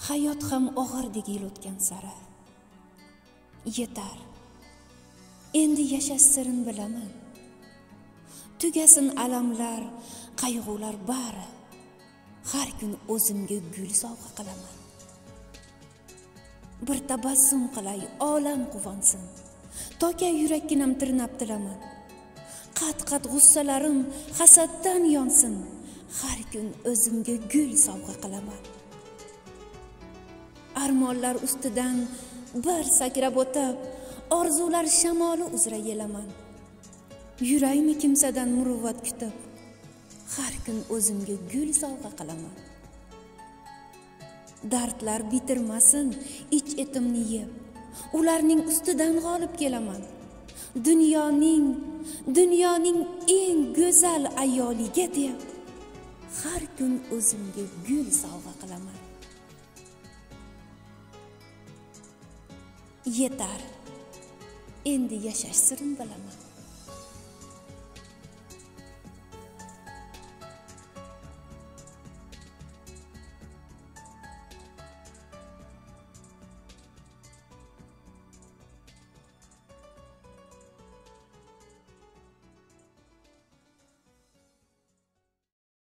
Hayot ham og'irdek yil o'tgan sari. Yetar. Endi yashash sirin bilaman. Tugasin alamlar, qayg'ular bari. Har kun o'zimga gul sovg'a qilaman. Bir tabassum qilay, olam quvonsin. Toka yurakkinam tirnab tilaman. Qat-qat g'ussalarim hasaddan yonsin. Har kun o'zimga gul sovg'a qilaman. Armonlar ustidan bir sakrab o'tib, orzular shamoli uzra yelaman. Yuraymi kimsadan muruvvat kutib, har kun o'zimga gul sovg'a qilaman. Dardlar bitirmasin ich etimni yeb, ularning ustidan g'olib kelaman. Dunyoning eng go'zal ayoliga deb, har kun o'zimga gul sovg'a qilaman. Yetar. Endi yashash sirin bilaman.